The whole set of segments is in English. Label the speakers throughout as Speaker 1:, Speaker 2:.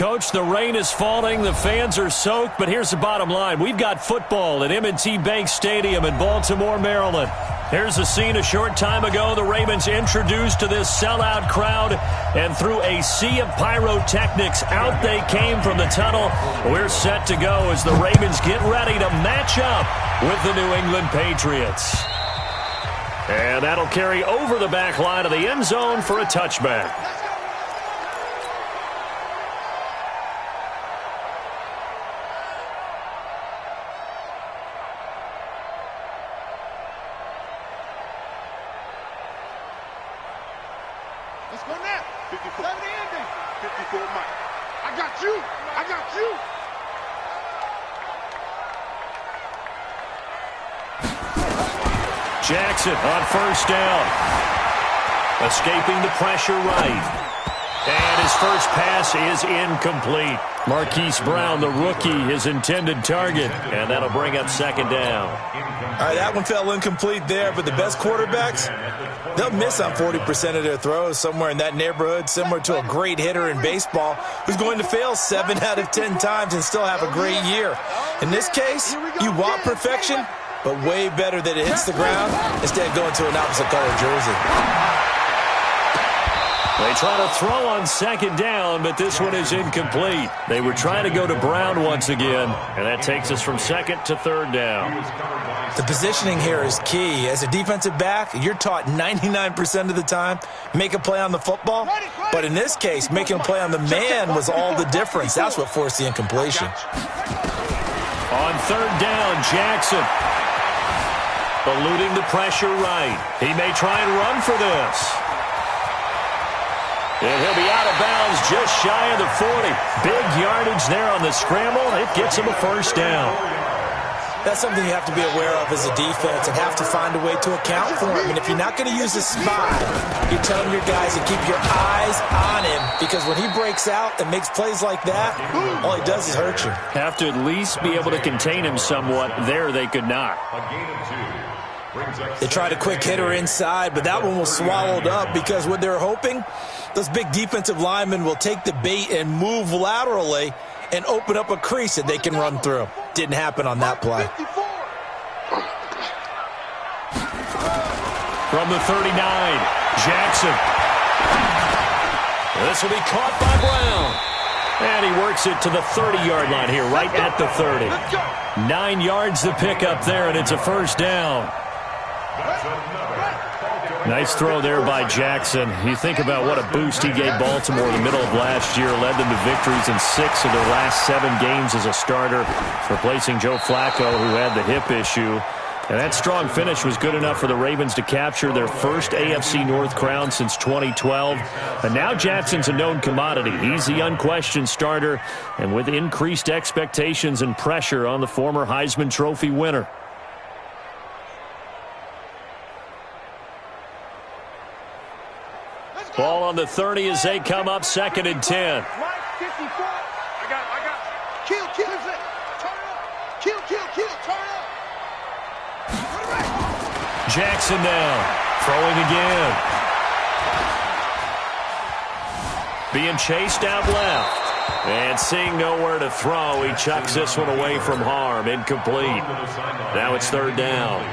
Speaker 1: Coach, the rain is falling, the fans are soaked, but here's the bottom line. We've got football at M&T Bank Stadium in Baltimore, Maryland. Here's a scene a short time ago. The Ravens introduced to this sellout crowd, and through a sea of pyrotechnics, out they came from the tunnel. We're set to go as the Ravens get ready to match up with the New England Patriots. And that'll carry over the back line of the end zone for a touchback.
Speaker 2: Let's go now. 54. 70 ending. 54 Mike. I got you. I got you.
Speaker 1: Jackson on first down. Escaping the pressure right. And his first pass is incomplete. Marquise Brown, the rookie, his intended target. And that'll bring up second down.
Speaker 3: All right, that one fell incomplete there, but the best quarterbacks, they'll miss on 40% of their throws, somewhere in that neighborhood, similar to a great hitter in baseball who's going to fail 7 out of 10 times and still have a great year. In this case, you want perfection, but way better that it hits the ground instead of going to an opposite color jersey.
Speaker 1: They try to throw on second down, but this one is incomplete. They were trying to go to Brown once again, and that takes us from second to third down.
Speaker 3: The positioning here is key. As a defensive back, you're taught 99% of the time, make a play on the football. But in this case, making a play on the man was all the difference. That's what forced the incompletion.
Speaker 1: On third down, Jackson. Eluding the pressure right. He may try and run for this. And he'll be out of bounds just shy of the 40. Big yardage there on the scramble. It gets him a first down.
Speaker 3: That's something you have to be aware of as a defense and have to find a way to account for him. And if you're not going to use a spy, you're telling your guys to keep your eyes on him, because when he breaks out and makes plays like that, all he does is hurt you.
Speaker 1: Have to at least be able to contain him somewhat. There they could not.
Speaker 3: They tried a quick hitter inside, but that one was swallowed up because what they're hoping, those big defensive linemen will take the bait and move laterally and open up a crease that they can run through. Didn't happen on that play.
Speaker 1: From the 39, Jackson. This will be caught by Brown. And he works it to the 30-yard line here, right at the 30. 9 yards to pick up there, and it's a first down. Nice throw there by Jackson. You think about what a boost he gave Baltimore in the middle of last year, led them to victories in 6 of their last 7 games as a starter, replacing Joe Flacco, who had the hip issue. And that strong finish was good enough for the Ravens to capture their first AFC North crown since 2012. And now Jackson's a known commodity. He's the unquestioned starter, and with increased expectations and pressure on the former Heisman Trophy winner. Ball on the 30 as they come up, second and 10.
Speaker 2: I got. Kill, turn up. Kill, turn up.
Speaker 1: Jackson now, throwing again. Being chased out left. And seeing nowhere to throw, he chucks this one away from harm. Incomplete. Now it's third down.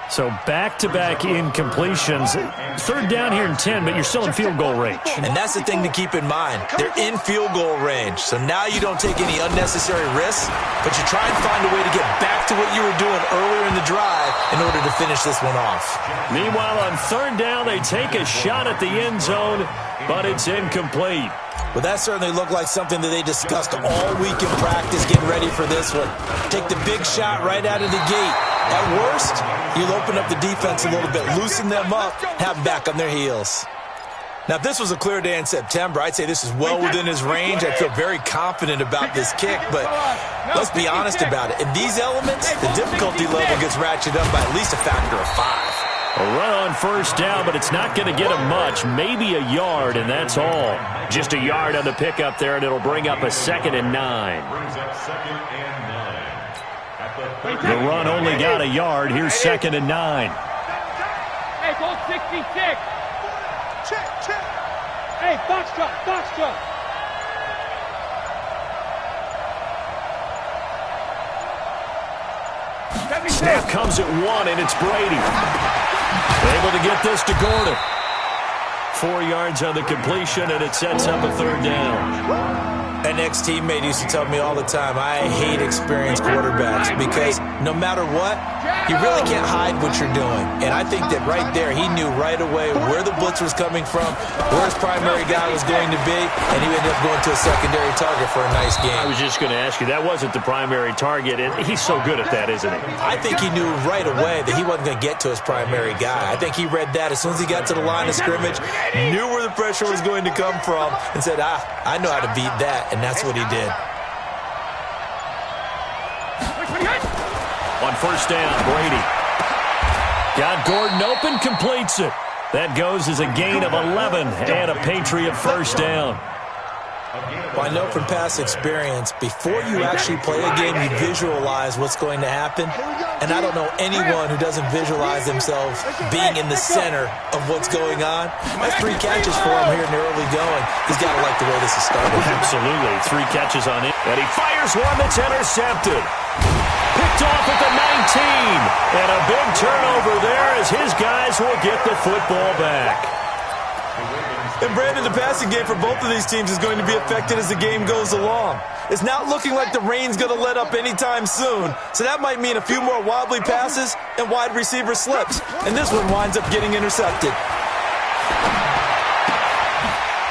Speaker 1: So back-to-back incompletions. Third down here in 10, but you're still in field goal range.
Speaker 3: And that's the thing to keep in mind. They're in field goal range. So now you don't take any unnecessary risks, but you try and find a way to get back to what you were doing earlier in the drive in order to finish this one off.
Speaker 1: Meanwhile, on third down, they take a shot at the end zone, but it's incomplete.
Speaker 3: Well, that certainly looked like something that they discussed all week in practice, getting ready for this one. Take the big shot right out of the gate. At worst, you'll open up the defense a little bit, loosen them up, have them back on their heels. Now, if this was a clear day in September, I'd say this is well within his range. I feel very confident about this kick, but let's be honest about it. In these elements, the difficulty level gets ratcheted up by at least a factor of 5.
Speaker 1: A run on first down, but it's not going to get him much. Maybe a yard, and that's all. Just a yard on the pickup there, and it'll bring up a second and 9. The run only got a yard. Here's second and 9.
Speaker 4: Hey, go 66. Check. Hey, box truck.
Speaker 1: Snap comes at 1, and it's Brady. Able to get this to Gordon. 4 yards on the completion, and it sets up a 3rd down.
Speaker 3: An ex-teammate used to tell me all the time, I hate experienced quarterbacks because no matter what, you really can't hide what you're doing. And I think that right there, he knew right away where the blitz was coming from, where his primary guy was going to be, and he ended up going to a secondary target for a nice game.
Speaker 1: I was just going to ask you, that wasn't the primary target, and he's so good at that, isn't he?
Speaker 3: I think he knew right away that he wasn't going to get to his primary guy. I think he read that as soon as he got to the line of scrimmage, knew where the pressure was going to come from, and said, I know how to beat that. And that's what he did.
Speaker 1: On 1st down, Brady. Got Gordon open, completes it. That goes as a gain of 11 and a Patriot 1st down.
Speaker 3: Well, I know from past experience, before you actually play a game, you visualize what's going to happen. And I don't know anyone who doesn't visualize themselves being in the center of what's going on. That's 3 catches for him here in the early going. He's got to like the way this is started.
Speaker 1: Absolutely. 3 catches on it. And he fires one that's intercepted. Picked off at the 19. And a big turnover there as his guys will get the football back.
Speaker 3: And Brandon, the passing game for both of these teams is going to be affected as the game goes along. It's not looking like the rain's going to let up anytime soon, so that might mean a few more wobbly passes and wide receiver slips. And this one winds up getting intercepted.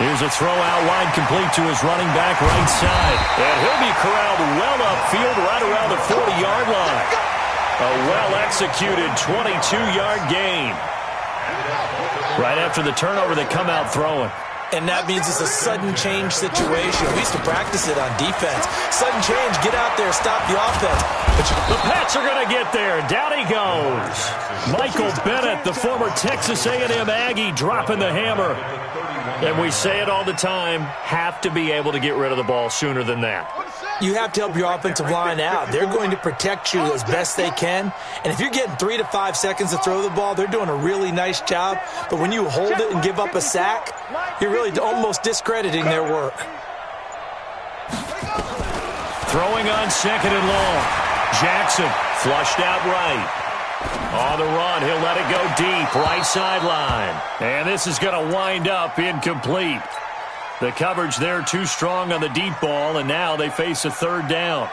Speaker 1: Here's a throw out wide, complete to his running back right side. And he'll be corralled well upfield right around the 40-yard line. A well-executed 22-yard gain. Right after the turnover, they come out throwing.
Speaker 3: And that means it's a sudden change situation. We used to practice it on defense. Sudden change, get out there, stop the offense.
Speaker 1: The Pats are going to get there. Down he goes. Michael Bennett, the former Texas A&M Aggie, dropping the hammer. And we say it all the time, have to be able to get rid of the ball sooner than that.
Speaker 3: You have to help your offensive line out. They're going to protect you as best they can. And if you're getting 3 to 5 seconds to throw the ball, they're doing a really nice job. But when you hold it and give up a sack, you're really almost discrediting their work.
Speaker 1: Throwing on 2nd and long. Jackson flushed out right. On the run, he'll let it go deep, right sideline. And this is going to wind up incomplete. The coverage there too strong on the deep ball, and now they face a 3rd down.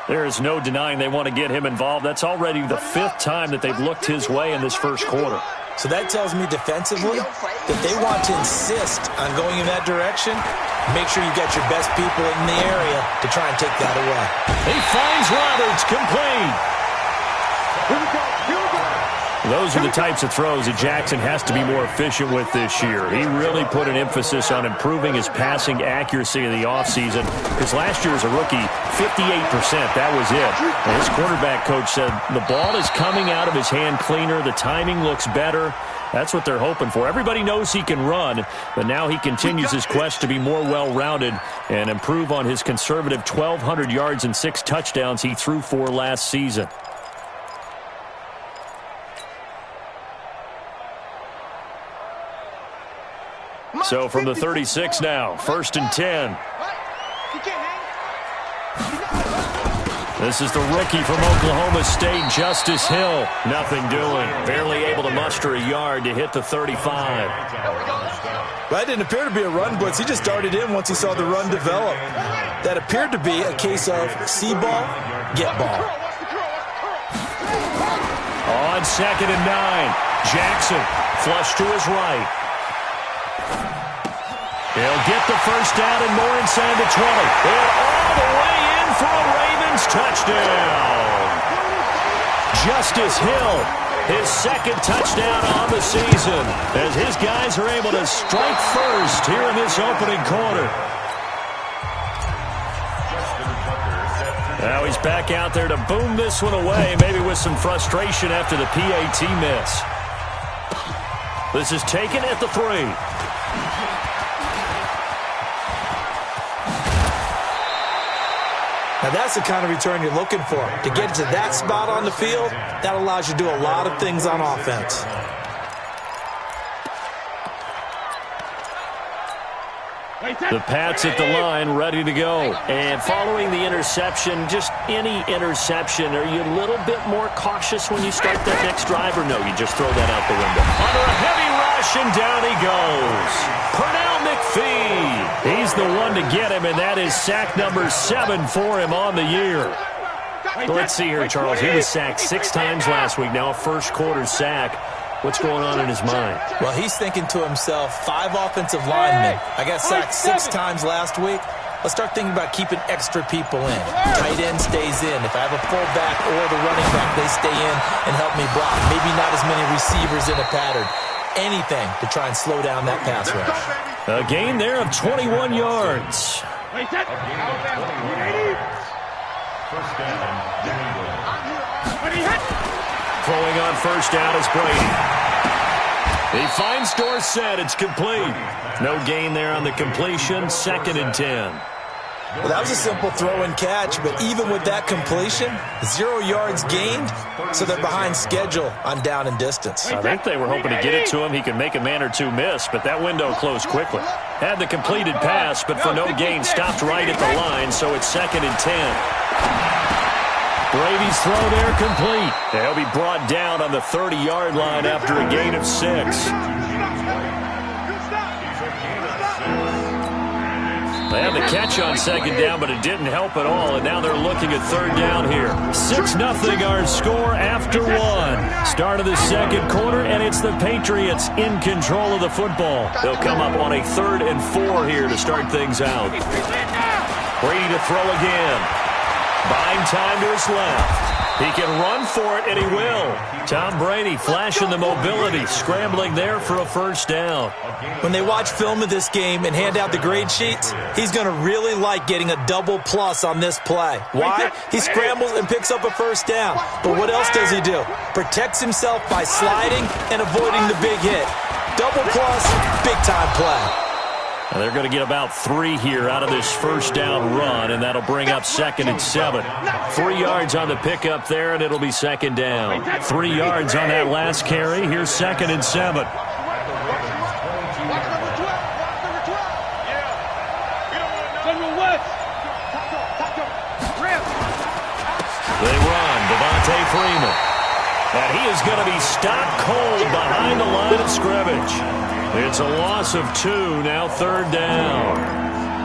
Speaker 1: There is no denying they want to get him involved. That's already the 5th time that they've looked his way in this first quarter.
Speaker 3: So that tells me defensively that they want to insist on going in that direction. Make sure you got your best people in the area to try and take that away.
Speaker 1: He finds Roberts, complete. Those are the types of throws that Jackson has to be more efficient with this year. He really put an emphasis on improving his passing accuracy in the offseason. Because last year as a rookie, 58%, that was it. And his quarterback coach said the ball is coming out of his hand cleaner. The timing looks better. That's what they're hoping for. Everybody knows he can run, but now he continues his quest to be more well-rounded and improve on his conservative 1,200 yards and 6 touchdowns he threw for last season. So from the 36 now, 1st and 10. This is the rookie from Oklahoma State, Justice Hill. Nothing doing. Barely able to muster a yard to hit the 35.
Speaker 3: That didn't appear to be a run blitz. He just darted in once he saw the run develop. That appeared to be a case of see ball, get ball.
Speaker 1: On 2nd and 9, Jackson flush to his right. He'll get the 1st down and more inside the 20. And all the way in for a Ravens touchdown. Justice Hill, his 2nd touchdown on the season, as his guys are able to strike first here in this opening quarter. Now he's back out there to boom this one away, maybe with some frustration after the PAT miss. This is taken at the 3.
Speaker 3: Now that's the kind of return you're looking for. To get to that spot on the field, that allows you to do a lot of things on offense.
Speaker 1: The Pats at the line, ready to go.
Speaker 5: And following the interception, just any interception, are you a little bit more cautious when you start that next drive, or no, you just throw that out the window?
Speaker 1: Under a heavy rush, and down he goes. Pernell McPhee. He's the one to get him, and that is sack number 7 for him on the year. Let's see here, Charles. He was sacked 6 times last week. Now a first-quarter sack. What's going on in his mind?
Speaker 3: Well, he's thinking to himself, 5 offensive linemen. I got sacked 6 times last week. Let's start thinking about keeping extra people in. Tight end stays in. If I have a fullback or the running back, they stay in and help me block. Maybe not as many receivers in a pattern. Anything to try and slow down that pass rush.
Speaker 1: A gain there of 21 yards. Throwing on first down is Brady. He finds Dorsett. It's complete. No gain there on the completion. 2nd and 10.
Speaker 3: Well, that was a simple throw and catch, but even with that completion, 0 yards gained, so they're behind schedule on down and distance.
Speaker 1: I think they were hoping to get it to him. He could make a man or two miss, but that window closed quickly. Had the completed pass, but for no gain, stopped right at the line, so it's 2nd and 10. Brady's throw there complete. He'll be brought down on the 30-yard line after a gain of 6. They had the catch on 2nd down, but it didn't help at all, and now they're looking at 3rd down here. 6-0 our score after 1. Start of the 2nd quarter, and it's the Patriots in control of the football. They'll come up on a 3rd and 4 here to start things out. Brady to throw again. Buying time to his left. He can run for it, and he will. Tom Brady flashing the mobility, scrambling there for a first down.
Speaker 3: When they watch film of this game and hand out the grade sheets, he's going to really like getting a double plus on this play. Why? He scrambles and picks up a first down. But what else does he do? Protects himself by sliding and avoiding the big hit. Double plus, big-time play.
Speaker 1: Now they're going to get about 3 here out of this first down run, and that'll bring up 2nd and 7. 3 yards on the pickup there, and it'll be 2nd down. 3 yards on that last carry. Here's 2nd and 7. They run. Devontae Freeman. And he is going to be stopped cold behind the line of scrimmage. It's a loss of 2, now 3rd down.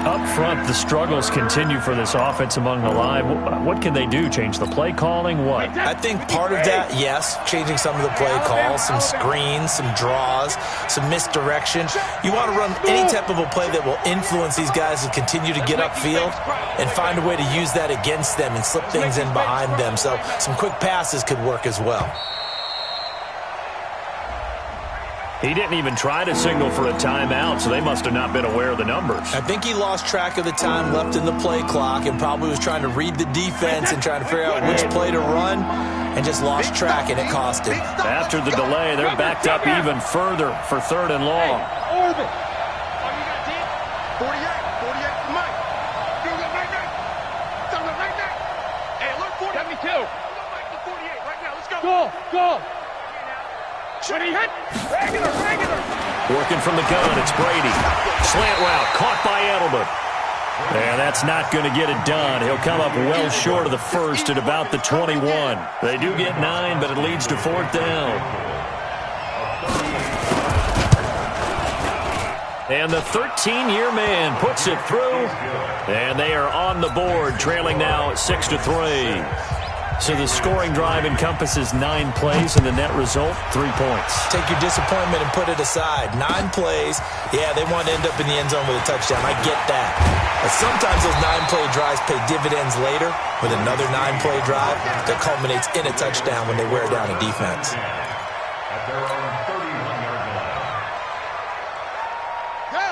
Speaker 1: Up front, the struggles continue for this offense among the line. What can they do? Change the play calling? What?
Speaker 3: I think part of that, yes, changing some of the play calls, some screens, some draws, some misdirection. You want to run any type of a play that will influence these guys to continue to get upfield and find a way to use that against them and slip things in behind them. So some quick passes could work as well.
Speaker 1: He didn't even try to signal for a timeout, so they must have not been aware of the numbers.
Speaker 3: I think he lost track of the time left in the play clock and probably was trying to read the defense and trying to figure out which play to run and just lost track, and it cost him.
Speaker 1: After the delay, they're backed up even further for 3rd and long.
Speaker 2: 48 for Mike. Feel it right now. Tell it right now. Hey, look, 42. Look, Mike, the 48 right now. Let's go.
Speaker 4: Go. When he hit, regular.
Speaker 1: Working from the gun, it's Brady. Slant route, caught by Edelman. And that's not going to get it done. He'll come up well short of the first at about the 21. They do get 9, but it leads to 4th down. And the 13-year man puts it through. And they are on the board, trailing now 6-3. So the scoring drive encompasses 9 plays, and the net result, 3 points.
Speaker 3: Take your disappointment and put it aside. 9 plays. Yeah, they want to end up in the end zone with a touchdown. I get that. But sometimes those 9-play drives pay dividends later with another 9-play drive that culminates in a touchdown when they wear down a defense.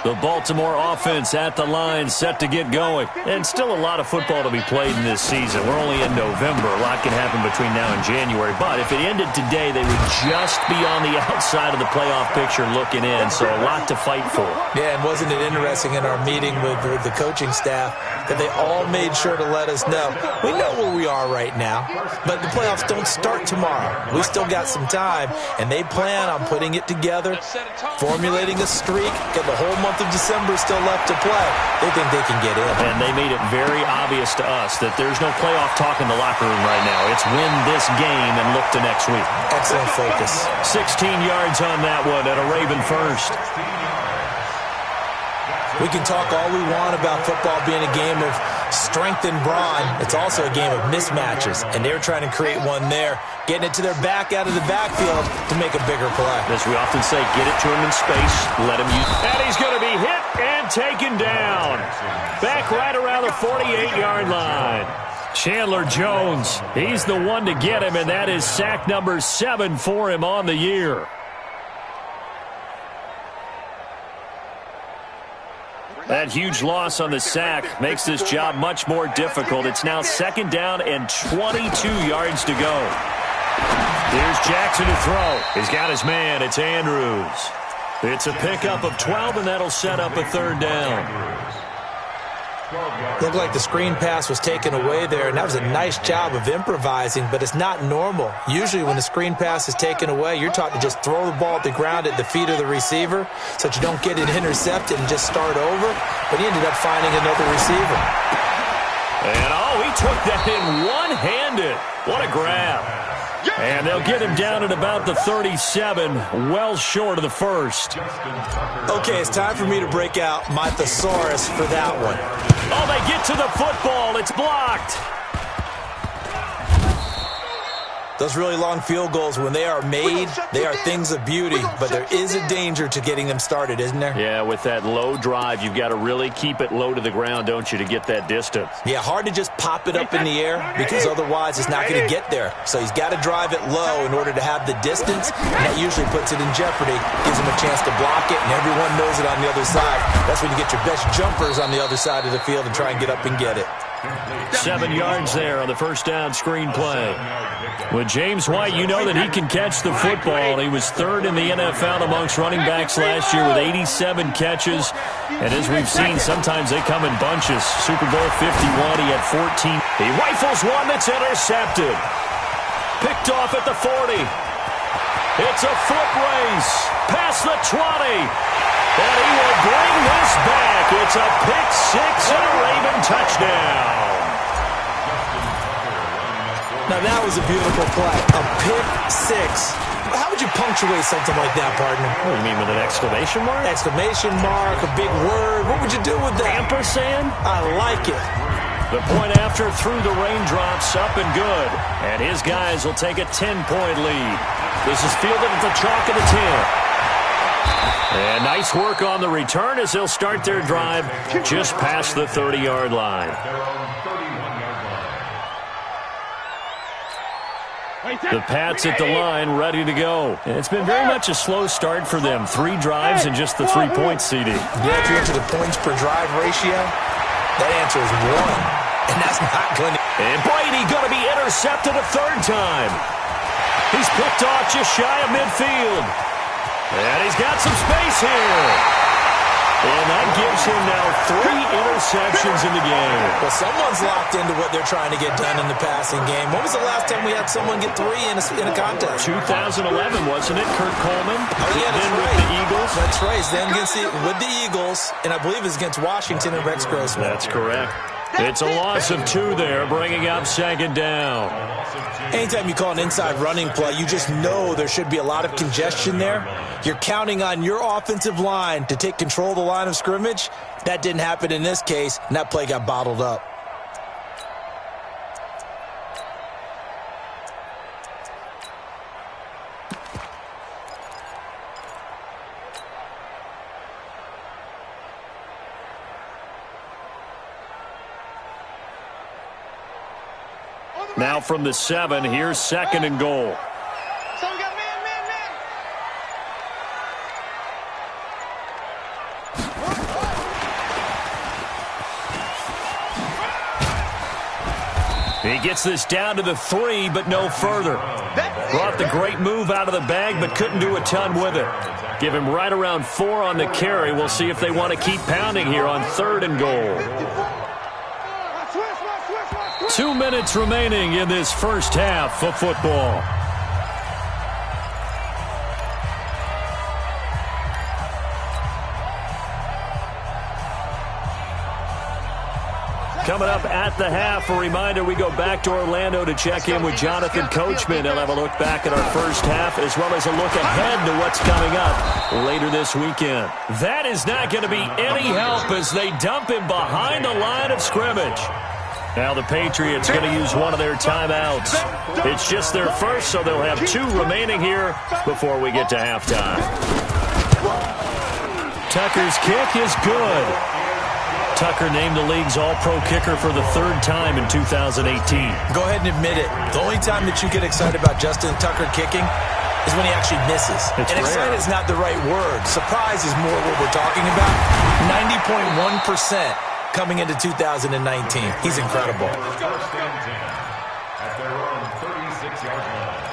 Speaker 1: The Baltimore offense at the line, set to get going. And still a lot of football to be played in this season. We're only in November. A lot can happen between now and January. But if it ended today, they would just be on the outside of the playoff picture looking in. So a lot to fight for.
Speaker 3: Yeah, and wasn't it interesting in our meeting with the coaching staff, that they all made sure to let us know. We know where we are right now, but the playoffs don't start tomorrow. We still got some time, and they plan on putting it together, formulating a streak, got the whole month of December still left to play. They think they can get in.
Speaker 5: And they made it very obvious to us that there's no playoff talk in the locker room right now. It's win this game and look to next week.
Speaker 3: Excellent focus.
Speaker 1: 16 yards on that one at a Raven first.
Speaker 3: We can talk all we want about football being a game of strength and brawn. It's also a game of mismatches, and they're trying to create one there, getting it to their back out of the backfield to make a bigger play.
Speaker 5: As we often say, get it to him in space, let him use it.
Speaker 1: And he's going to be hit and taken down. Back right around the 48-yard line. Chandler Jones, he's the one to get him, and that is sack number 7 for him on the year. That huge loss on the sack makes this job much more difficult. It's now 2nd down and 22 yards to go. Here's Jackson to throw. He's got his man. It's Andrews. It's a pickup of 12, and that'll set up a 3rd down.
Speaker 3: Looked like the screen pass was taken away there, and that was a nice job of improvising, but it's not normal. Usually when the screen pass is taken away, you're taught to just throw the ball at the ground at the feet of the receiver so that you don't get it intercepted and just start over, but he ended up finding another receiver.
Speaker 1: And, he took that in one-handed. What a grab. And they'll get him down at about the 37, well short of the 1st.
Speaker 3: Okay, it's time for me to break out my thesaurus for that one.
Speaker 1: Oh, they get to the football. It's blocked.
Speaker 3: Those really long field goals, when they are made, they are things of beauty, but there is a danger to getting them started, isn't there?
Speaker 5: Yeah, with that low drive, you've got to really keep it low to the ground, don't you, to get that distance.
Speaker 3: Yeah, hard to just pop it up in the air because otherwise it's not going to get there. So he's got to drive it low in order to have the distance, and that usually puts it in jeopardy, gives him a chance to block it, and everyone knows it on the other side. That's when you get your best jumpers on the other side of the field and try and get up and get it.
Speaker 1: 7 yards there on the 1st down screen play. With James White, you know that he can catch the football. He was 3rd in the NFL amongst running backs last year with 87 catches. And as we've seen, sometimes they come in bunches. Super Bowl 51, he had 14. He rifles one that's intercepted. Picked off at the 40. It's a foot race. Past the 20. And he will bring this back. It's a pick 6 and a Raven touchdown.
Speaker 3: Now that was a beautiful play. A pick 6. How would you punctuate something like that, partner?
Speaker 5: What do you mean, with an exclamation mark?
Speaker 3: Exclamation mark, a big word. What would you do with that?
Speaker 1: Ampersand?
Speaker 3: I like it.
Speaker 1: The point after through the raindrops, up and good. And his guys will take a 10-point lead. This is fielded at the chalk of the 10. And nice work on the return as they'll start their drive just past the 30-yard line. The Pats at the line, ready to go. And it's been very much a slow start for them. 3 drives and just the 3-point CD.
Speaker 3: Yeah, if you enter the points per drive ratio, that answer is 1. And that's not going to...
Speaker 1: And Brady going to be intercepted a 3rd time. He's picked off just shy of midfield. And he's got some space here. And that gives him now 3 interceptions in the game.
Speaker 3: Well, someone's locked into what they're trying to get done in the passing game. When was the last time we had someone get 3 in a contest?
Speaker 1: 2011, wasn't it? Kurt Coleman.
Speaker 3: Oh, yeah, that's
Speaker 1: then
Speaker 3: right.
Speaker 1: With the Eagles.
Speaker 3: That's right. Then with the Eagles, and I believe it's against Washington and Rex Grossman.
Speaker 1: That's correct. It's a loss of 2 there, bringing up 2nd down.
Speaker 3: Anytime you call an inside running play, you just know there should be a lot of congestion there. You're counting on your offensive line to take control of the line of scrimmage. That didn't happen in this case, and that play got bottled up.
Speaker 1: Now from the 7, here's 2nd and goal.
Speaker 2: So we got man.
Speaker 1: He gets this down to the 3, but no further. Brought the great move out of the bag, but couldn't do a ton with it. Give him right around 4 on the carry. We'll see if they want to keep pounding here on 3rd and goal. 2 minutes remaining in this first half of football. Coming up at the half, a reminder, we go back to Orlando to check in with Jonathan Coachman. He'll have a look back at our first half as well as a look ahead to what's coming up later this weekend. That is not going to be any help as they dump him behind the line of scrimmage. Now the Patriots going to use one of their timeouts. It's just their first, so they'll have 2 remaining here before we get to halftime. Tucker's kick is good. Tucker named the league's all-pro kicker for the 3rd time in 2018.
Speaker 3: Go ahead and admit it. The only time that you get excited about Justin Tucker kicking is when he actually misses.
Speaker 1: It's
Speaker 3: and
Speaker 1: rare.
Speaker 3: excited is not the right word. Surprise is more what we're talking about. 90.1% coming into 2019. He's incredible.
Speaker 2: First and 10 at their own 36-yard line.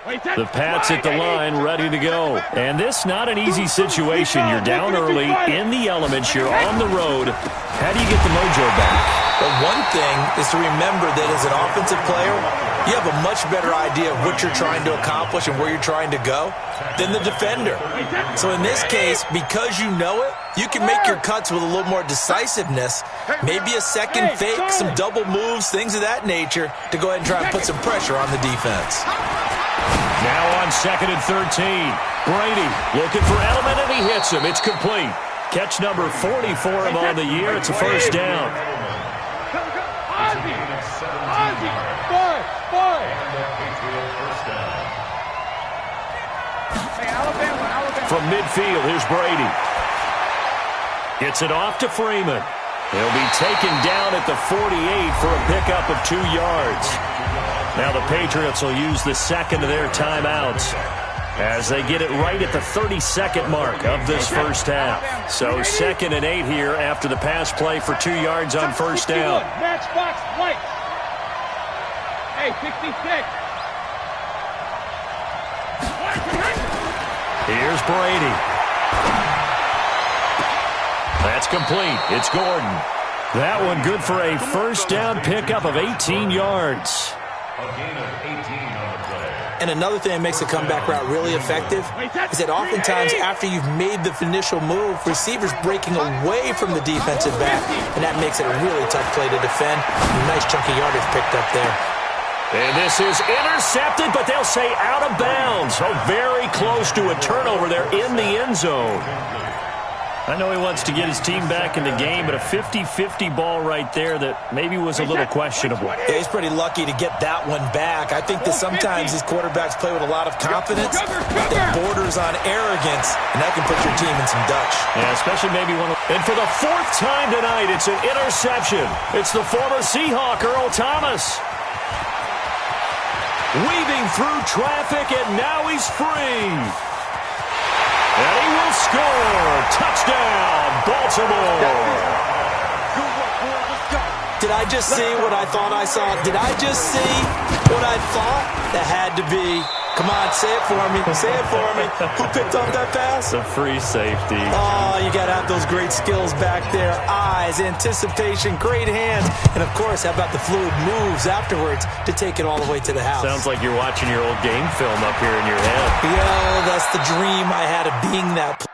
Speaker 1: The Pats at the line, ready to go. And this not an easy situation. You're down early, in the elements, you're on the road. How do you get the mojo back?
Speaker 3: But one thing is to remember that as an offensive player, you have a much better idea of what you're trying to accomplish and where you're trying to go than the defender. So in this case, because you know it, you can make your cuts with a little more decisiveness, maybe a second fake, some double moves, things of that nature, to go ahead and try and put some pressure on the defense.
Speaker 1: Now on 2nd and 13. Brady looking for Edelman, and he hits him. It's complete. Catch number 40 for him on the year. It's a first down. From midfield, here's Brady. Gets it off to Freeman. He'll be taken down at the 48 for a pickup of 2 yards. Now the Patriots will use the second of their timeouts as they get it right at the 32nd mark of this first half. So 2nd and 8 here after the pass play for 2 yards on first down.
Speaker 4: Matchbox lights. Hey, 66.
Speaker 1: Here's Brady. That's complete. It's Gordon. That one good for a first down pickup of 18 yards.
Speaker 2: A gain of 18 on the play.
Speaker 3: And another thing that makes a comeback route really effective is that oftentimes after you've made the initial move, receivers breaking away from the defensive back, and that makes it a really tough play to defend. Nice chunk of yardage picked up there.
Speaker 1: And this is intercepted, but they'll say out of bounds. So very close to a turnover there in the end zone. I know he wants to get his team back in the game, but a 50-50 ball right there that maybe was a little questionable.
Speaker 3: Yeah, he's pretty lucky to get that one back. I think that sometimes these quarterbacks play with a lot of confidence that borders on arrogance, and that can put your team in some Dutch.
Speaker 1: Yeah, especially maybe one. And for the 4th time tonight, it's an interception. It's the former Seahawk, Earl Thomas. Weaving through traffic, and now he's free. And he will score. Touchdown, Baltimore.
Speaker 3: Did I just see what I thought I saw? Did I just see what I thought? That had to be. Come on, say it for me. Say it for me. Who picked up that pass?
Speaker 1: The free safety.
Speaker 3: Oh, you got to have those great skills back there. Eyes, anticipation, great hands. And, of course, how about the fluid moves afterwards to take it all the way to the house?
Speaker 1: Sounds like you're watching your old game film up here in your head.
Speaker 3: Yeah, that's the dream I had of being that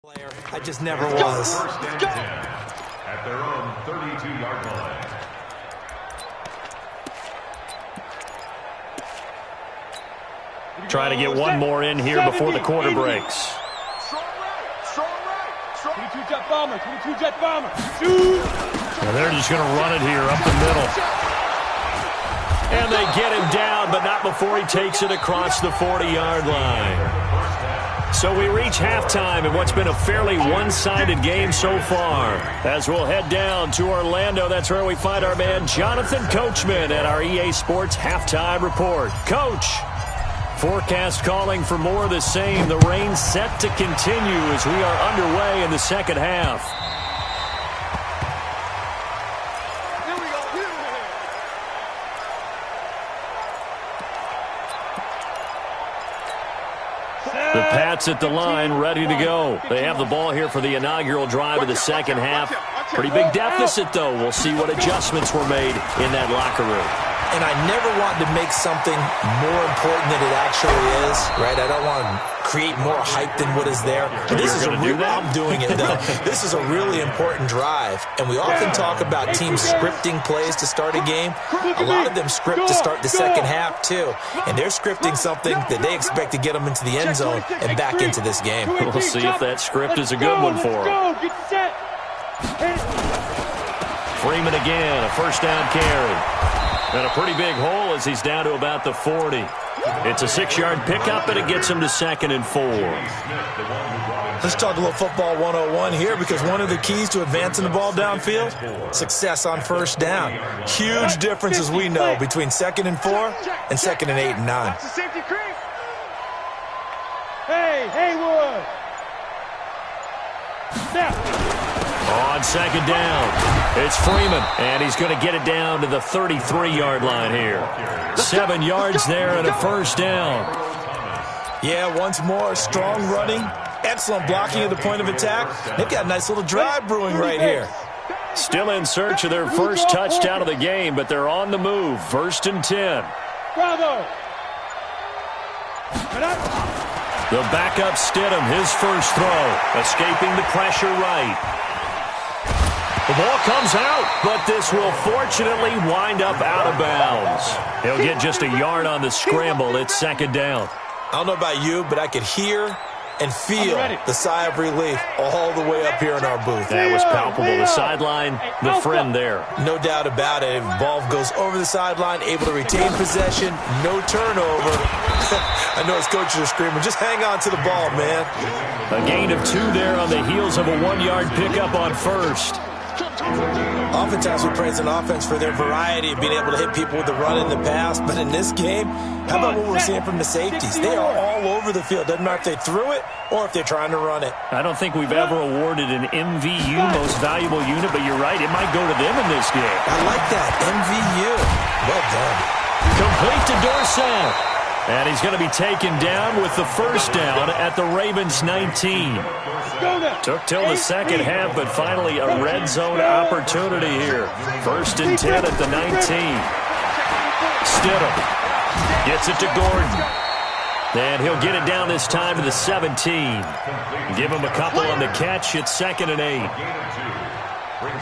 Speaker 3: player. I just never was.
Speaker 2: First and 10 at their own 32-yard line.
Speaker 1: Trying to get one more in here before the quarter breaks.
Speaker 2: Strong right, strong right, strong
Speaker 4: 22 jet bomber, 22 jet bomber. Shoot!
Speaker 1: And they're just going to run it here up the middle. And they get him down, but not before he takes it across the 40-yard line. So we reach halftime in what's been a fairly one-sided game so far. As we'll head down to Orlando, that's where we find our man Jonathan Coachman at our EA Sports Halftime Report. Coach, forecast calling for more of the same. The rain set to continue as we are underway in the second half. The Pats at the line, ready to go. They have the ball here for the inaugural drive of the second half. Pretty big deficit, though. We'll see what adjustments were made in that locker room.
Speaker 3: And I never want to make something more important than it actually is, right? I don't want to create more hype than what is there. This is I'm doing it, though. This is a really important drive. And we often talk about teams scripting plays to start a game. A lot of them script to start the second half, too. And they're scripting something that they expect to get them into the end zone and back into this game.
Speaker 1: We'll see if that script is a good one for them. Freeman again, a first down carry. And a pretty big hole as he's down to about the 40. It's a 6-yard pickup, and it gets him to 2nd and 4.
Speaker 3: Let's talk a little football 101 here, because one of the keys to advancing the ball downfield, success on first down. Huge difference, as we know, between 2nd and 4 and 2nd and 8 and 9.
Speaker 4: Hey, Haywood. Snap.
Speaker 1: On second down, it's Freeman, and he's going to get it down to the 33-yard line here. 7 yards there and a first down.
Speaker 3: Yeah, once more, strong running, excellent blocking at the point of attack. They've got a nice little drive brewing right here.
Speaker 1: Still in search of their first touchdown of the game, but they're on the move. 1st and 10.
Speaker 4: Bravo.
Speaker 1: The backup Stidham, his first throw, escaping the pressure right. The ball comes out, but this will fortunately wind up out of bounds. He'll get just a yard on the scramble. It's 2nd down.
Speaker 3: I don't know about you, but I could hear and feel the sigh of relief all the way up here in our booth.
Speaker 1: That was palpable. The sideline, the friend there.
Speaker 3: No doubt about it. Ball goes over the sideline, able to retain possession, no turnover. I know his coaches are screaming, just hang on to the ball, man.
Speaker 1: A gain of 2 there on the heels of a 1-yard pickup on first.
Speaker 3: Oftentimes we praise an offense for their variety of being able to hit people with the run in the pass, but in this game, how about what we're seeing from the safeties? They are all over the field. Doesn't matter if they threw it or if they're trying to run it.
Speaker 1: I don't think we've ever awarded an MVU, most valuable unit, but you're right, it might go to them in this game.
Speaker 3: I like that, MVU. Well done.
Speaker 1: Complete to Dorsett. And he's going to be taken down with the first down at the Ravens 19. Took till the second half, but finally a red zone opportunity here. 1st and 10 at the 19. Stidham gets it to Gordon. And he'll get it down this time to the 17. Give him a couple on the catch. It's 2nd and 8.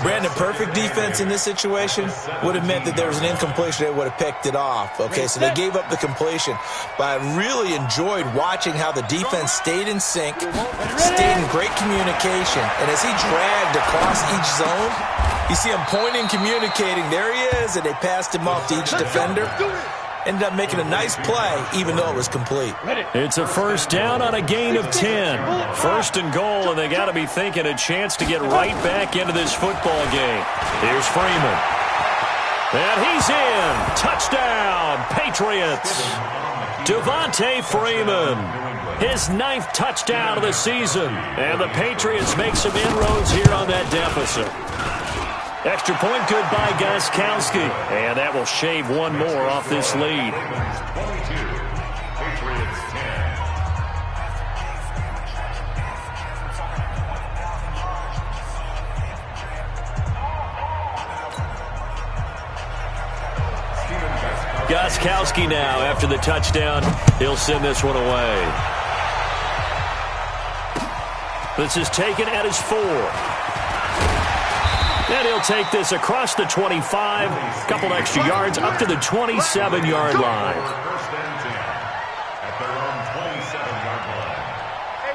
Speaker 3: Brandon, perfect defense in this situation would have meant that there was an incompletion. They would have picked it off. Okay, so they gave up the completion. But I really enjoyed watching how the defense stayed in sync, stayed in great communication. And as he dragged across each zone, you see him pointing, communicating. There he is, and they passed him off to each defender. Ended up making a nice play, even though it was complete.
Speaker 1: It's a first down on a gain of 10. 1st and goal, and they got to be thinking a chance to get right back into this football game. Here's Freeman. And he's in. Touchdown, Patriots. Devontae Freeman. His 9th touchdown of the season. And the Patriots make some inroads here on that deficit. Extra point good by Gostkowski. And that will shave one more off this lead. Gostkowski now after the touchdown. He'll send this one away. This is taken at his 4. And he'll take this across the 25, a couple extra yards, up to the 27-yard line.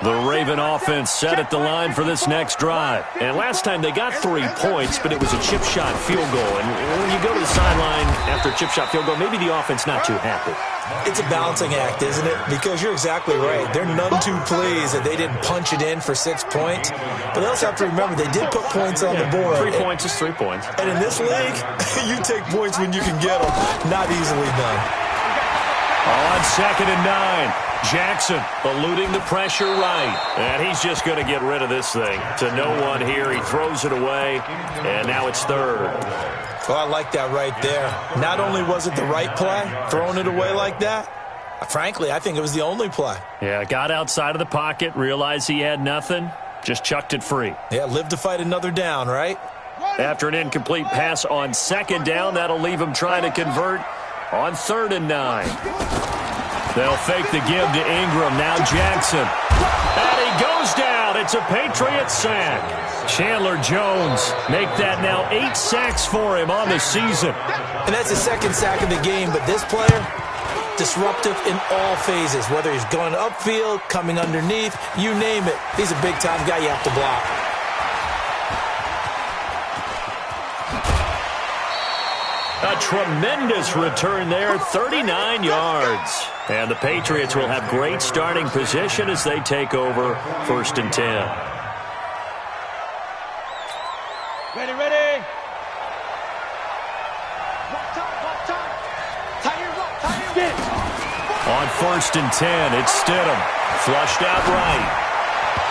Speaker 1: The Raven offense set at the line for this next drive.
Speaker 5: And last time they got 3 points, but it was a chip shot field goal. And when you go to the sideline after a chip shot field goal, maybe the offense not too happy.
Speaker 3: It's a balancing act, isn't it? Because you're exactly right. They're none too pleased that they didn't punch it in for 6 points. But they also have to remember they did put points on the board.
Speaker 5: 3 points is 3 points.
Speaker 3: And in this league, you take points when you can get them. Not easily done.
Speaker 1: On 2nd and 9. Jackson eluding the pressure right. And he's just going to get rid of this thing. To no one here. He throws it away. And now it's 3rd.
Speaker 3: Well, I like that right there. Not only was it the right play, throwing it away like that, frankly, I think it was the only play.
Speaker 1: Yeah, got outside of the pocket, realized he had nothing, just chucked it free.
Speaker 3: Yeah, live to fight another down, right?
Speaker 1: After an incomplete pass on 2nd down, that'll leave him trying to convert on 3rd and 9. They'll fake the give to Ingram. Now Jackson. And he goes down. It's a Patriot sack. Chandler Jones make that now 8 sacks for him on the season.
Speaker 3: And that's his 2nd sack of the game. But this player, disruptive in all phases. Whether he's going upfield, coming underneath, you name it. He's a big-time guy you have to block.
Speaker 1: A tremendous return there, 39 yards. And the Patriots will have great starting position as they take over 1st and 10.
Speaker 4: Ready, ready. Walk time.
Speaker 1: On 1st and 10, it's Stidham. Flushed out right.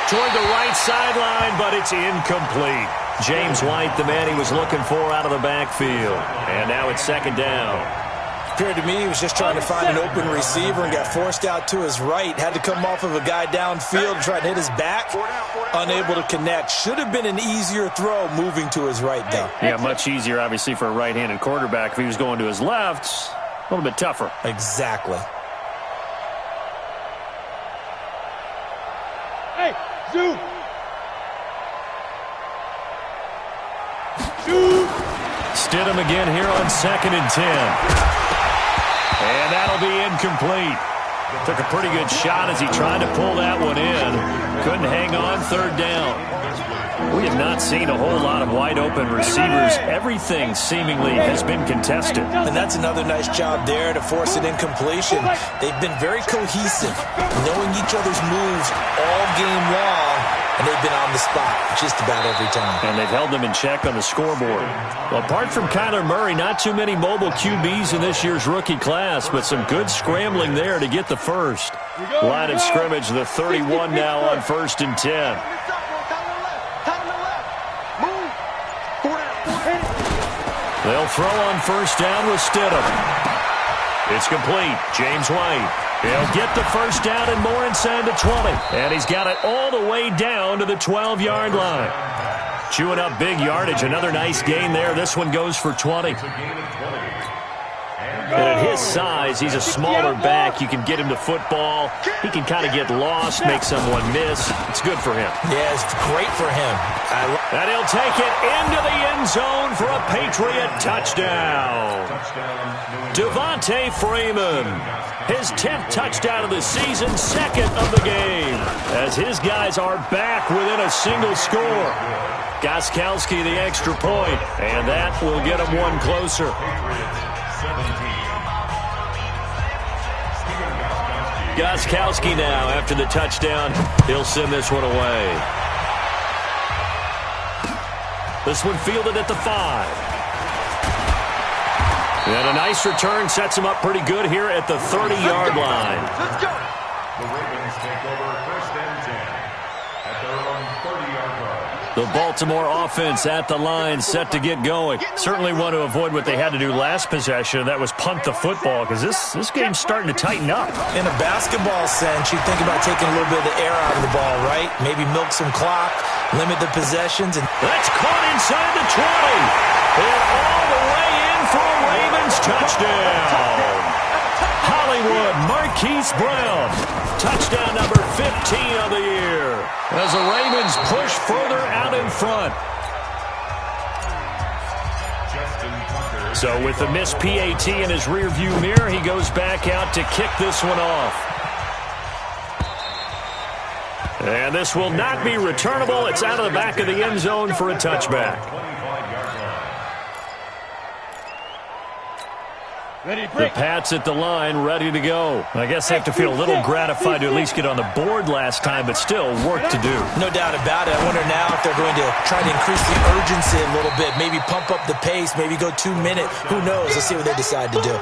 Speaker 1: Toward the right sideline, but it's incomplete. James White, the man he was looking for out of the backfield. And now it's 2nd down.
Speaker 3: Appeared to me he was just trying to find an open receiver and got forced out to his right. Had to come off of a guy downfield and try to hit his back. Unable to connect. Should have been an easier throw moving to his right, though.
Speaker 1: Yeah, much easier, obviously, for a right-handed quarterback. If he was going to his left, a little bit tougher.
Speaker 3: Exactly.
Speaker 4: Hey, Zoo.
Speaker 1: Stidham again here on 2nd and 10. And that'll be incomplete. Took a pretty good shot as he tried to pull that one in. Couldn't hang on 3rd down. We have not seen a whole lot of wide-open receivers. Everything seemingly has been contested.
Speaker 3: And that's another nice job there to force an incompletion. They've been very cohesive, knowing each other's moves all game long, and they've been on the spot just about every time.
Speaker 1: And they've held them in check on the scoreboard. Well, apart from Kyler Murray, not too many mobile QBs in this year's rookie class, but some good scrambling there to get the first. Line of scrimmage, the 31 now on 1st and 10. They'll throw on 1st down with Stidham. It's complete. James White. He'll get the 1st down and more inside the 20. And he's got it all the way down to the 12-yard line. Chewing up big yardage. Another nice gain there. This one goes for 20. And at his size, he's a smaller back. You can get him to football. He can kind of get lost, make someone miss. It's good for him.
Speaker 3: Yeah, it's great for him.
Speaker 1: And he'll take it into the end zone for a Patriot touchdown. Devontae Freeman, his 10th touchdown of the season, 2nd of the game, as his guys are back within a single score. Gostkowski the extra point, and that will get him one closer. Gostkowski now, after the touchdown, he'll send this one away. This one fielded at the 5. And a nice return sets him up pretty good here at the 30-yard line.
Speaker 2: Let's go. The Ravens take over 1st and 10 at their own 30-yard line.
Speaker 1: The Baltimore offense at the line, set to get going. Certainly want to avoid what they had to do last possession. That was punt the football, because this game's starting to tighten up.
Speaker 3: In a basketball sense, you think about taking a little bit of the air out of the ball, right? Maybe milk some clock, limit the possessions. And
Speaker 1: that's caught inside the 20. And all the way in for a Ravens touchdown. Hollywood Marquise Brown. Touchdown number 15 of the year. As the Ravens push further out in front. So with the missed PAT in his rearview mirror, he goes back out to kick this one off. And this will not be returnable. It's out of the back of the end zone for a touchback. The Pats at the line, ready to go. I guess they have to feel a little gratified to at least get on the board last time, but still work to do.
Speaker 3: No doubt about it. I wonder now if they're going to try to increase the urgency a little bit, maybe pump up the pace, maybe go 2 minutes. Who knows? Let's see what they decide to do.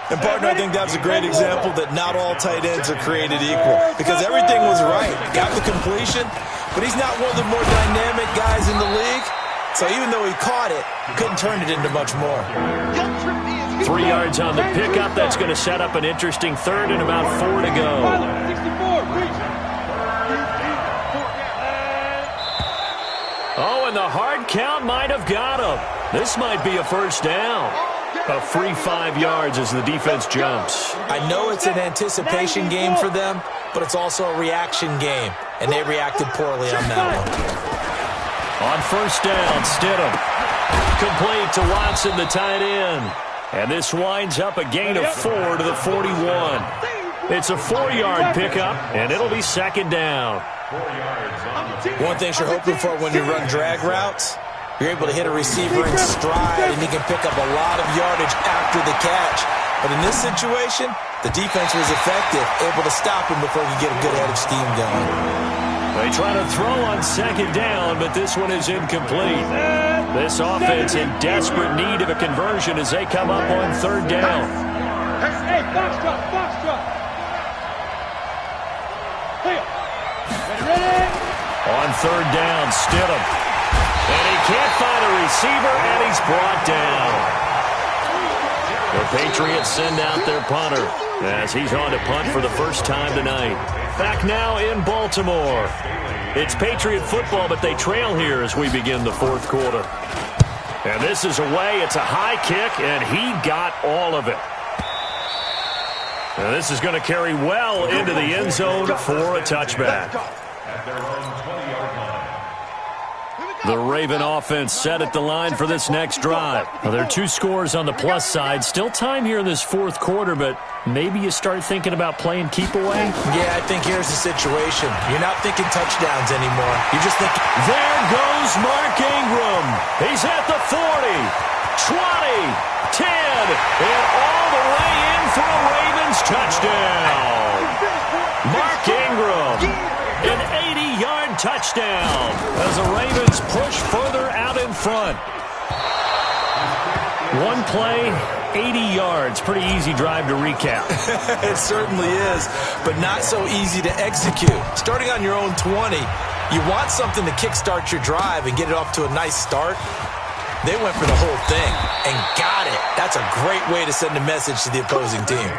Speaker 3: And, partner, I think that's a great example that not all tight ends are created equal because everything was right. Got the completion, but he's not one of the more dynamic guys in the league. So even though he caught it, couldn't turn it into much more.
Speaker 1: 3 yards on the pickup. That's going to set up an interesting third and about 4 to go. Oh, and the hard count might have got him. This might be a first down. A free 5 yards as the defense jumps.
Speaker 3: I know it's an anticipation game for them, but it's also a reaction game, and they reacted poorly on that one.
Speaker 1: On first down, Stidham. Complete to Watson, the tight end. And this winds up a gain of 4 to the 41. It's a 4-yard pickup, and it'll be second down.
Speaker 3: One thing you're hoping for when you run drag routes, you're able to hit a receiver in stride, and he can pick up a lot of yardage after the catch. But in this situation, the defense was effective, able to stop him before he could get a good head of steam going.
Speaker 1: They try to throw on second down, but this one is incomplete. This offense in desperate need of a conversion as they come up on third down.
Speaker 4: Hey, box drop. Ready?
Speaker 1: On third down, Stidham. And he can't find a receiver, and he's brought down. The Patriots send out their punter as he's on to punt for the first time tonight. Back now in Baltimore. It's Patriot football, but they trail here as we begin the fourth quarter. And this is away. It's a high kick, and he got all of it. And this is going to carry well into the end zone for a touchback. The Raven offense set at the line for this next drive. Well, there are 2 scores on the plus side. Still time here in this fourth quarter, but maybe you start thinking about playing keep away?
Speaker 3: Yeah, I think here's the situation. You're not thinking touchdowns anymore. You're just thinking...
Speaker 1: There goes Mark Ingram. He's at the 40, 20, 10, and all the way in for a Ravens touchdown. Mark Ingram, an 80-yard touchdown as the Ravens push further out in front. One play, 80 yards. Pretty easy drive to recap.
Speaker 3: It certainly is, but not so easy to execute. Starting on your own 20, you want something to kickstart your drive and get it off to a nice start. They went for the whole thing and got it. That's a great way to send a message to the opposing team.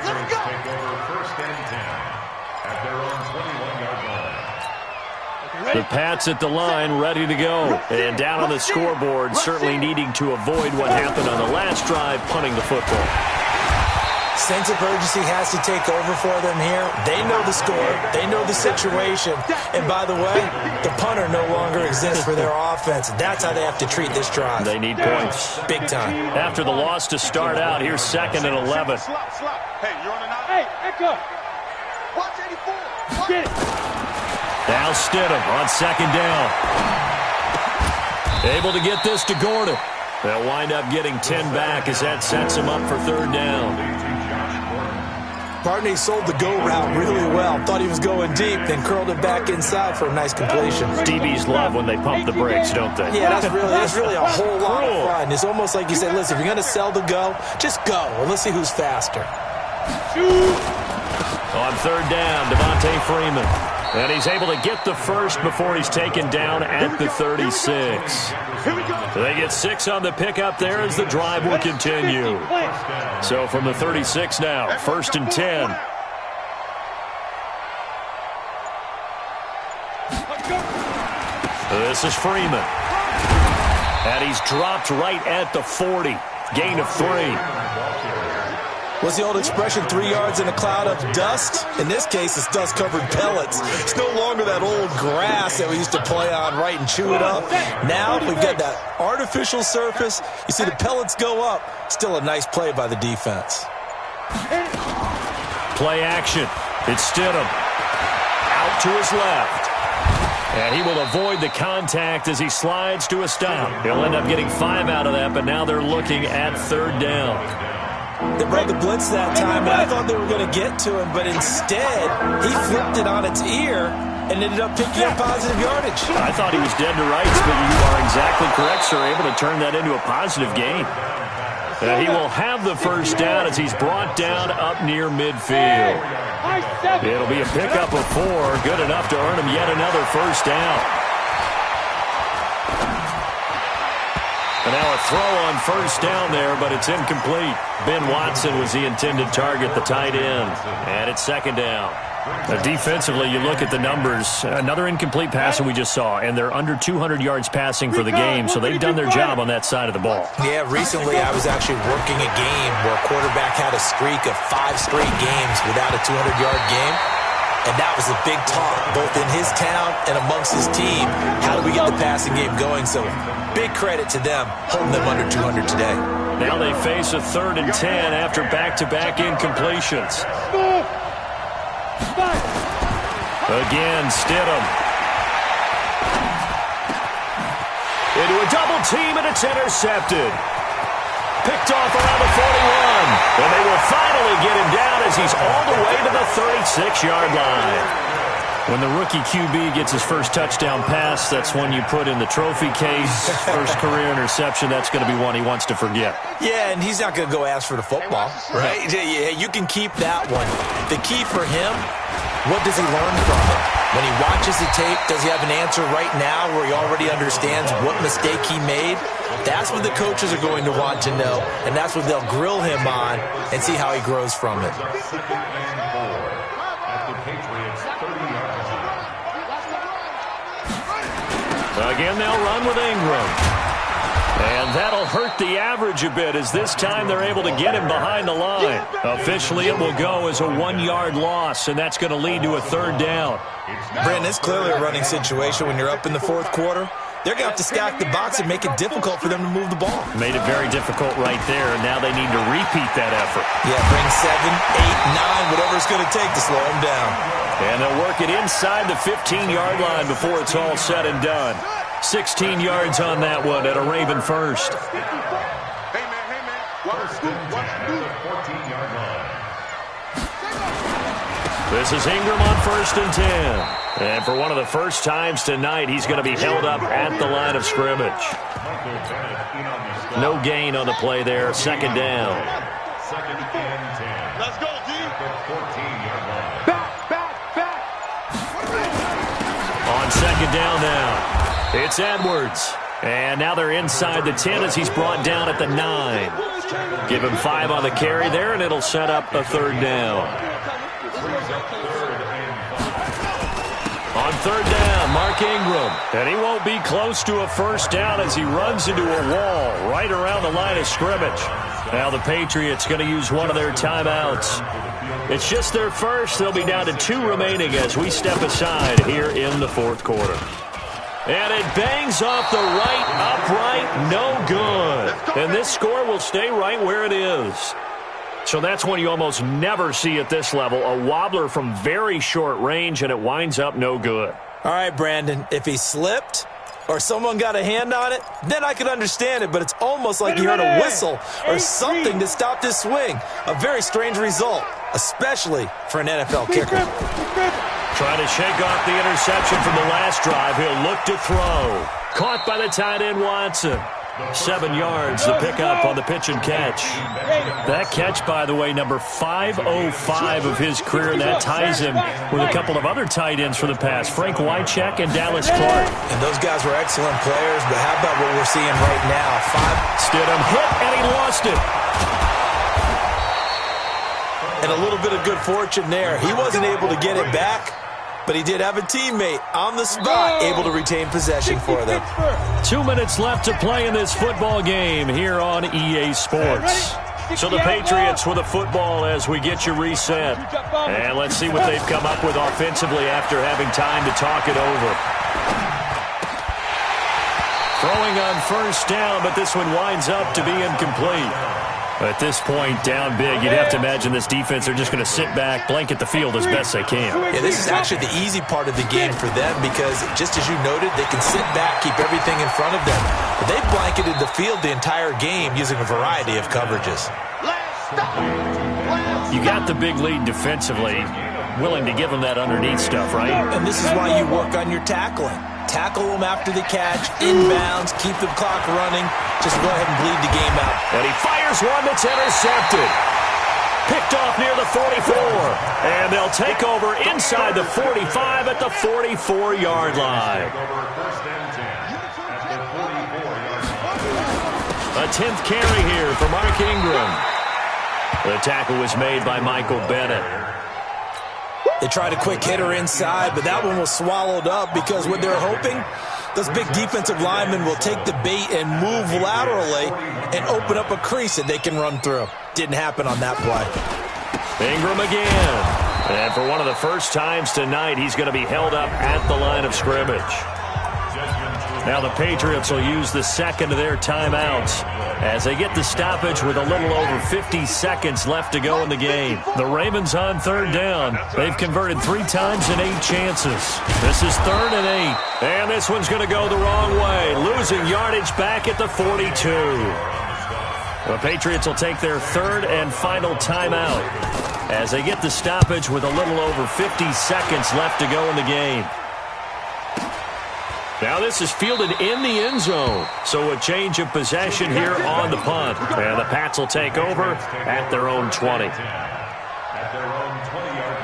Speaker 1: The Pats at the line, ready to go. And down on the scoreboard, certainly needing to avoid what happened on the last drive, punting the football.
Speaker 3: Sense of urgency has to take over for them here. They know the score. They know the situation. And by the way, the punter no longer exists for their offense. That's how they have to treat this drive.
Speaker 1: They need points.
Speaker 3: Big time.
Speaker 1: After the loss to start out, here's 2nd and 11.
Speaker 2: Hey, you're on a nine.
Speaker 4: Hey, Echo.
Speaker 2: Watch 84.
Speaker 4: Get it.
Speaker 1: Now Stidham on second down. Able to get this to Gordon. They'll wind up getting 10 back as that sets him up for third down.
Speaker 3: Partney sold the go route really well. Thought he was going deep, then curled it back inside for a nice completion.
Speaker 1: DBs love when they pump the brakes, don't they?
Speaker 3: Yeah, that's really a whole lot of fun. It's almost like you say, listen, if you're going to sell the go, just go, and let's see who's faster.
Speaker 1: On third down, Devontae Freeman. And he's able to get the first before he's taken down at the 36. They get 6 on the pickup there as the drive will continue. So from the 36 now, 1st and 10. This is Freeman. And he's dropped right at the 40. Gain of 3.
Speaker 3: What's the old expression, 3 yards in a cloud of dust? In this case, it's dust-covered pellets. It's no longer that old grass that we used to play on, right, and chew it up. Now we've got that artificial surface. You see the pellets go up. Still a nice play by the defense.
Speaker 1: Play action. It's Stidham. off to his left. And he will avoid the contact as he slides to a stop. He'll end up getting 5 out of that, but now they're looking at third down.
Speaker 3: They brought the blitz that time, and I thought they were going to get to him, but instead, he flipped it on its ear and ended up picking up positive yardage.
Speaker 1: I thought he was dead to rights, but you are exactly correct, sir. Able to turn that into a positive gain. He will have the first down as he's brought down up near midfield. It'll be a pickup of 4, good enough to earn him yet another first down. And now a throw on first down there, but it's incomplete. Ben Watson was the intended target, the tight end. And it's second down. Defensively, you look at the numbers. Another incomplete pass that we just saw, and they're under 200 yards passing for the game, so they've done their job on that side of the ball.
Speaker 3: Yeah, recently I was actually working a game where a quarterback had a streak of 5 straight games without a 200-yard game, and that was a big talk, both in his town and amongst his team. How do we get the passing game going? So big credit to them, holding them under 200 today.
Speaker 1: Now they face a 3rd and 10 after back-to-back incompletions. Again, Stidham. Into a double team, and it's intercepted. Picked off around the 41. And they will finally get him down as he's all the way to the 36-yard line. When the rookie QB gets his first touchdown pass, that's one you put in the trophy case. First career interception, that's going to be one he wants to forget.
Speaker 3: Yeah, and he's not going to go ask for the football, right? Yeah, you can keep that one. The key for him, what does he learn from it? When he watches the tape, does he have an answer right now where he already understands what mistake he made? That's what the coaches are going to want to know, and that's what they'll grill him on and see how he grows from it.
Speaker 1: Again, they'll run with Ingram. And that'll hurt the average a bit as this time they're able to get him behind the line. Officially, it will go as a 1-yard loss, and that's going to lead to a 3rd down.
Speaker 3: Brandon, it's clearly a running situation when you're up in the 4th quarter. They're going to have to stack the box and make it difficult for them to move the ball.
Speaker 1: Made it very difficult right there, and now they need to repeat that effort.
Speaker 3: Yeah, bring 7, 8, 9, whatever it's going to take to slow them down.
Speaker 1: And they'll work it inside the 15-yard line before it's all said and done. 16 yards on that one at a Raven first.
Speaker 2: Hey, man. Watch the 14-yard line.
Speaker 1: This is Ingram on 1st and 10. And for one of the first times tonight, he's going to be held up at the line of scrimmage. No gain on the play there. 2nd down.
Speaker 2: Let's go, D. Back.
Speaker 1: On 2nd down now. It's Edwards. And now they're inside the 10 as he's brought down at the 9. Give him 5 on the carry there, and it'll set up a 3rd down. On 3rd down, Mark Ingram. And he won't be close to a first down as he runs into a wall right around the line of scrimmage. Now the Patriots going to use one of their timeouts. It's just their first. They'll be down to 2 remaining as we step aside here in the 4th quarter. And it bangs off the right upright, no good. And this score will stay right where it is. So that's one you almost never see at this level. A wobbler from very short range, and it winds up no good.
Speaker 3: All right, Brandon, if he slipped or someone got a hand on it, then I could understand it, but it's almost like he heard a whistle or something to stop this swing. A very strange result, especially for an NFL kicker.
Speaker 1: Trying to shake off the interception from the last drive. He'll look to throw. Caught by the tight end, Watson. 7 yards, the pickup on the pitch and catch. That catch, by the way, number 505 of his career. That ties him with a couple of other tight ends for the past, Frank Wycheck and Dallas Clark.
Speaker 3: And those guys were excellent players, but how about what we're seeing right now?
Speaker 1: Stidham hit, and he lost it.
Speaker 3: And a little bit of good fortune there. He wasn't able to get it back, but he did have a teammate on the spot able to retain possession for them.
Speaker 1: 2 minutes left to play in this football game here on EA Sports. So the Patriots with a football as we get you reset. And let's see what they've come up with offensively after having time to talk it over. Throwing on first down, but this one winds up to be incomplete. At this point, down big, you'd have to imagine this defense are just going to sit back, blanket the field as best they can.
Speaker 3: Yeah, this is actually the easy part of the game for them because, just as you noted, they can sit back, keep everything in front of them. But they've blanketed the field the entire game using a variety of coverages.
Speaker 1: You got the big lead defensively, willing to give them that underneath stuff, right?
Speaker 3: And this is why you work on your tackling. Tackle them after the catch, inbounds, keep the clock running. Just go ahead and bleed the game out.
Speaker 1: And he fires one that's intercepted. Picked off near the 44. And they'll take over inside the 45 at the 44-yard line. A 10th carry here for Mark Ingram. The tackle was made by Michael Bennett.
Speaker 3: They tried a quick hitter inside, but that one was swallowed up because what they're hoping, those big defensive linemen will take the bait and move laterally and open up a crease that they can run through. Didn't happen on that play.
Speaker 1: Ingram again. And for one of the first times tonight, he's going to be held up at the line of scrimmage. Now the Patriots will use the second of their timeouts as they get the stoppage with a little over 50 seconds left to go in the game. The Ravens on third down. They've converted 3 times in 8 chances. This is 3rd and 8. And this one's going to go the wrong way. Losing yardage back at the 42. The Patriots will take their 3rd and final timeout as they get the stoppage with a little over 50 seconds left to go in the game. Now this is fielded in the end zone. So a change of possession here on the punt. And the Pats will take over at their own 20.
Speaker 6: At their own 20-yard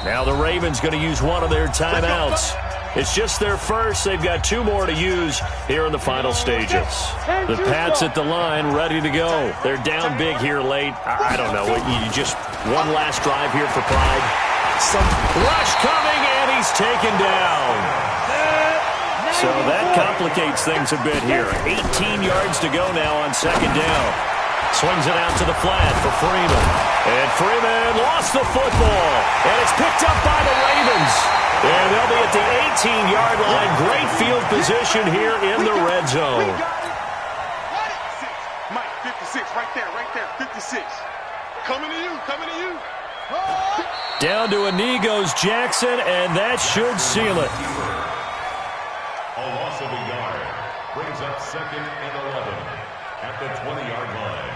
Speaker 6: line.
Speaker 1: Now the Ravens going to use one of their timeouts. It's just their first. They've got 2 more to use here in the final stages. The Pats at the line ready to go. They're down big here late. I don't know. You just one last drive here for pride. Some rush coming, and he's taken down. So that complicates things a bit here. 18 yards to go now on 2nd down. Swings it out to the flat for Freeman. And Freeman lost the football. And it's picked up by the Ravens. And they'll be at the 18-yard line. Great field position here in the red zone.
Speaker 2: Mike, 56, right there, 56. Coming to you.
Speaker 1: Down to a knee goes Jackson, and that should seal it.
Speaker 6: A loss of a yard brings up 2nd and 11 at the 20-yard line.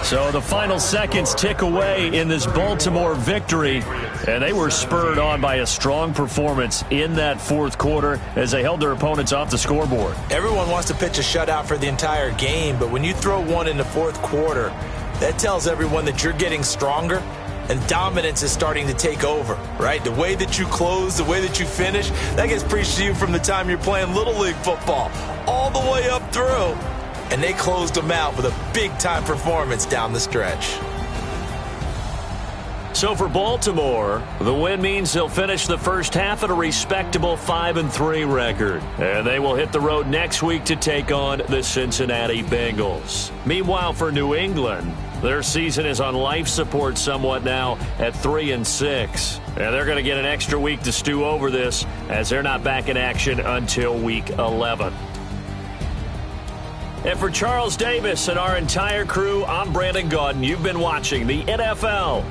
Speaker 1: So the final seconds tick away in this Baltimore victory, and they were spurred on by a strong performance in that 4th quarter as they held their opponents off the scoreboard.
Speaker 3: Everyone wants to pitch a shutout for the entire game, but when you throw one in the 4th quarter, that tells everyone that you're getting stronger and dominance is starting to take over, right? The way that you close, the way that you finish, that gets preached to you from the time you're playing Little League football all the way up through. And they closed them out with a big-time performance down the stretch.
Speaker 1: So for Baltimore, the win means they'll finish the first half at a respectable 5-3 record. And they will hit the road next week to take on the Cincinnati Bengals. Meanwhile, for New England, their season is on life support somewhat now at 3-6. And they're going to get an extra week to stew over this as they're not back in action until week 11. And for Charles Davis and our entire crew, I'm Brandon Gaudin. You've been watching the NFL